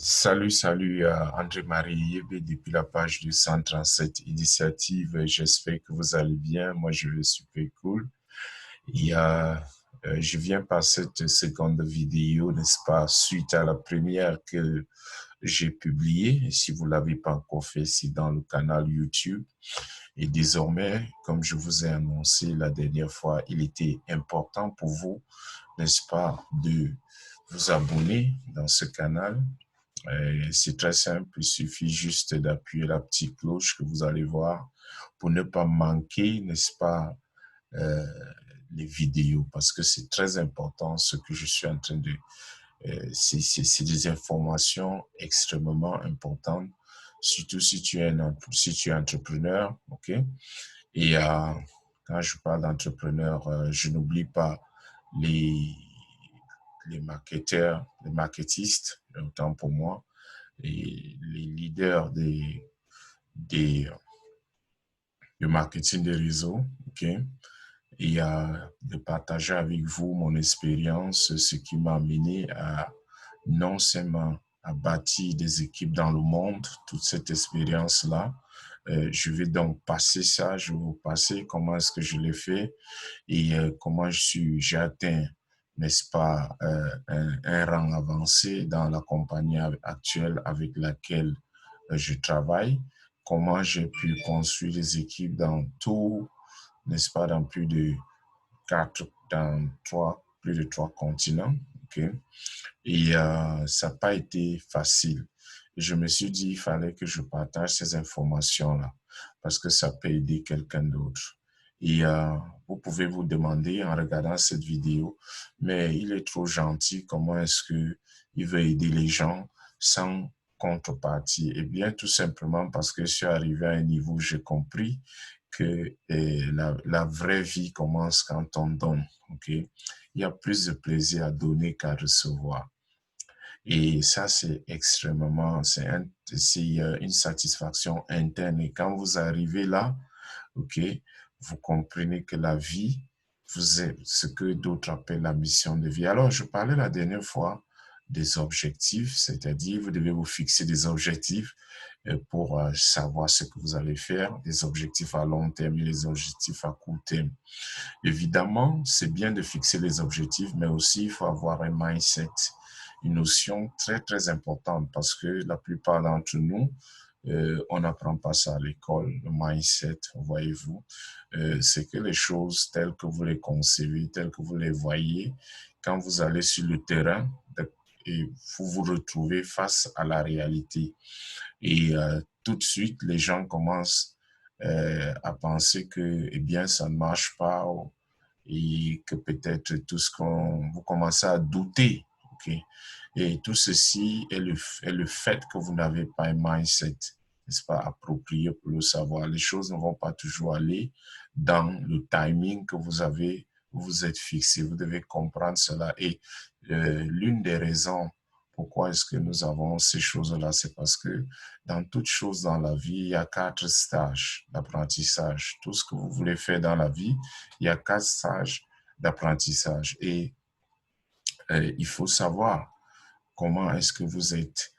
Salut, André-Marie Yébé depuis la page du 137 Initiative. J'espère que vous allez bien. Moi, je vais super cool. Je viens par cette seconde vidéo, n'est-ce pas, suite à la première que j'ai publiée. Et si vous l'avez pas encore fait, c'est dans le canal YouTube. Et désormais, comme je vous ai annoncé la dernière fois, il était important pour vous, n'est-ce pas, de vous abonner dans ce canal. C'est très simple, il suffit juste d'appuyer la petite cloche que vous allez voir pour ne pas manquer, n'est-ce pas, euh, les vidéos, parce que c'est très important ce que je suis en train de... c'est des informations extrêmement importantes, surtout si tu es entrepreneur, ok? Et quand je parle d'entrepreneur, je n'oublie pas les, les marketeurs, les marketistes, autant pour moi, et les leaders des, du marketing des réseaux, ok? Et de partager avec vous mon expérience, ce qui m'a amené à non seulement à bâtir des équipes dans le monde, toute cette expérience-là. Je vais donc passer ça, je vais vous passer comment est-ce que je l'ai fait et comment j'ai atteint, n'est-ce pas, un rang avancé dans la compagnie actuelle avec laquelle je travaille, comment j'ai pu construire des équipes dans tout, n'est-ce pas, dans plus de trois continents, ok? Et ça n'a pas été facile. Et je me suis dit, il fallait que je partage ces informations-là parce que ça peut aider quelqu'un d'autre. Et vous pouvez vous demander en regardant cette vidéo, mais il est trop gentil, comment est-ce que il veut aider les gens sans contrepartie? Eh bien, tout simplement parce que je suis arrivé à un niveau où j'ai compris que la vraie vie commence quand on donne, ok? Il y a plus de plaisir à donner qu'à recevoir. Et ça, c'est extrêmement, une satisfaction interne. Et quand vous arrivez là, ok, vous comprenez que la vie, vous êtes ce que d'autres appellent la mission de vie. Alors, je parlais la dernière fois des objectifs, c'est-à-dire vous devez vous fixer des objectifs pour savoir ce que vous allez faire, des objectifs à long terme et des objectifs à court terme. Évidemment, c'est bien de fixer les objectifs, mais aussi il faut avoir un mindset, une notion très, très importante parce que la plupart d'entre nous, on n'apprend pas ça à l'école, le mindset, voyez-vous. C'est que les choses telles que vous les concevez, telles que vous les voyez, quand vous allez sur le terrain, et vous vous retrouvez face à la réalité. Et tout de suite, les gens commencent à penser que, eh bien, ça ne marche pas et que peut-être vous commencez à douter. Ok. Et tout ceci est le fait que vous n'avez pas un mindset, n'est-ce pas, approprié pour le savoir. Les choses ne vont pas toujours aller dans le timing que vous vous êtes fixé. Vous devez comprendre cela. Et l'une des raisons pourquoi est-ce que nous avons ces choses-là, c'est parce que dans toute chose dans la vie, il y a 4 stages d'apprentissage. Tout ce que vous voulez faire dans la vie, il y a 4 stages d'apprentissage. Et il faut savoir comment est-ce que vous êtes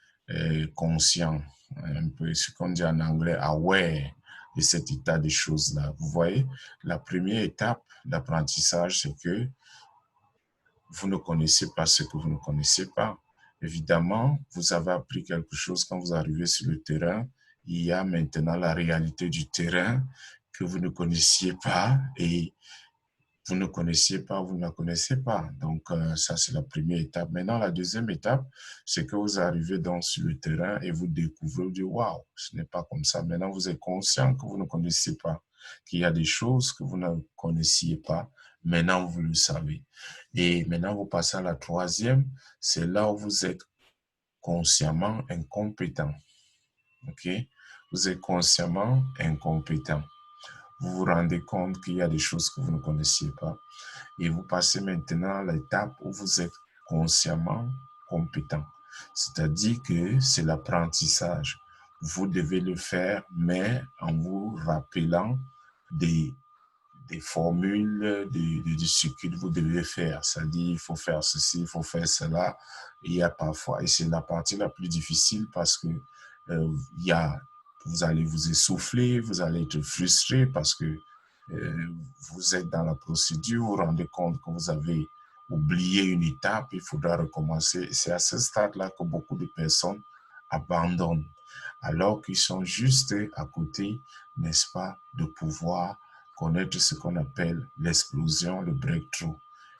conscient, un peu ce qu'on dit en anglais, aware de cet état de choses-là. Vous voyez, la première étape d'apprentissage, c'est que vous ne connaissez pas ce que vous ne connaissez pas. Évidemment, vous avez appris quelque chose quand vous arrivez sur le terrain. Il y a maintenant la réalité du terrain que vous ne connaissiez pas et vous ne connaissiez pas, vous ne la connaissez pas. Donc, ça, c'est la première étape. Maintenant, la deuxième étape, c'est que vous arrivez donc sur le terrain et vous découvrez, vous dites, waouh, ce n'est pas comme ça. Maintenant, vous êtes conscient que vous ne connaissez pas, qu'il y a des choses que vous ne connaissiez pas. Maintenant, vous le savez. Et maintenant, vous passez à la troisième, c'est là où vous êtes consciemment incompétent. OK? Vous êtes consciemment incompétent. Vous vous rendez compte qu'il y a des choses que vous ne connaissiez pas. Et vous passez maintenant à l'étape où vous êtes consciemment compétent. C'est-à-dire que c'est l'apprentissage. Vous devez le faire, mais en vous rappelant des, des formules, de ce que vous devez faire. C'est-à-dire, il faut faire ceci, il faut faire cela. Il y a parfois, et c'est la partie la plus difficile parce que il y a, vous allez vous essouffler, vous allez être frustré parce que vous êtes dans la procédure, vous vous rendez compte que vous avez oublié une étape, il faudra recommencer. C'est à ce stade-là que beaucoup de personnes abandonnent, alors qu'ils sont juste à côté, n'est-ce pas, de pouvoir connaître ce qu'on appelle l'explosion, le breakthrough,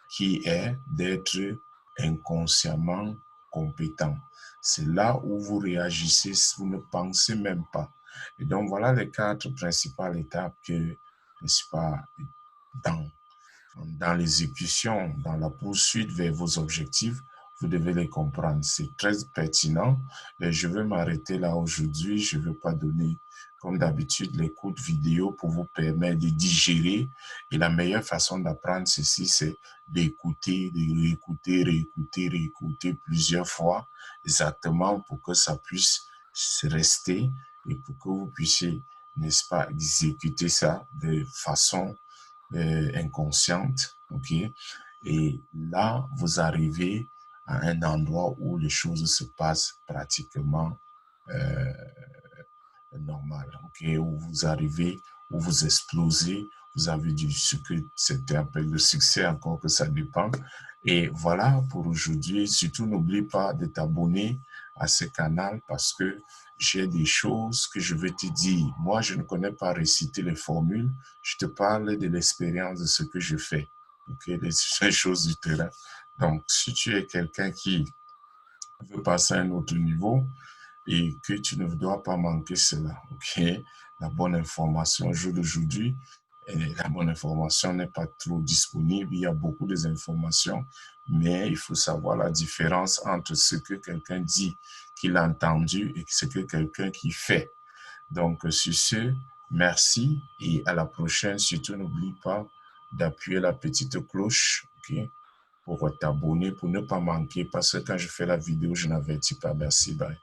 qui est d'être inconsciemment compétent. C'est là où vous réagissez, vous ne pensez même pas. Et donc, voilà les 4 principales étapes que, n'est-ce pas, dans l'exécution, dans la poursuite vers vos objectifs, vous devez les comprendre. C'est très pertinent. Et je vais m'arrêter là aujourd'hui. Je ne vais pas donner, comme d'habitude, les cours de vidéo pour vous permettre de digérer. Et la meilleure façon d'apprendre ceci, c'est d'écouter, de réécouter, réécouter, réécouter plusieurs fois, exactement pour que ça puisse rester et pour que vous puissiez, n'est-ce pas, exécuter ça de façon inconsciente, ok? Et là, vous arrivez à un endroit où les choses se passent pratiquement euh, normal, ok? Où vous arrivez, où vous explosez, vous avez du ce que c'était appelé le succès, encore que ça dépend. Et voilà pour aujourd'hui. Surtout, n'oublie pas de t'abonner à ce canal parce que j'ai des choses que je vais te dire. Moi, je ne connais pas réciter les formules. Je te parle de l'expérience de ce que je fais, ok? Les choses du terrain. Donc, si tu es quelqu'un qui veut passer à un autre niveau, et que tu ne dois pas manquer cela, ok? La bonne information au jour d'aujourd'hui, la bonne information n'est pas trop disponible, il y a beaucoup d'informations, mais il faut savoir la différence entre ce que quelqu'un dit qu'il a entendu et ce que quelqu'un qui fait. Donc, sur ce, merci et à la prochaine. Surtout, n'oublie pas d'appuyer la petite cloche, ok? Pour t'abonner, pour ne pas manquer, parce que quand je fais la vidéo, je n'avertis pas. Merci, bye.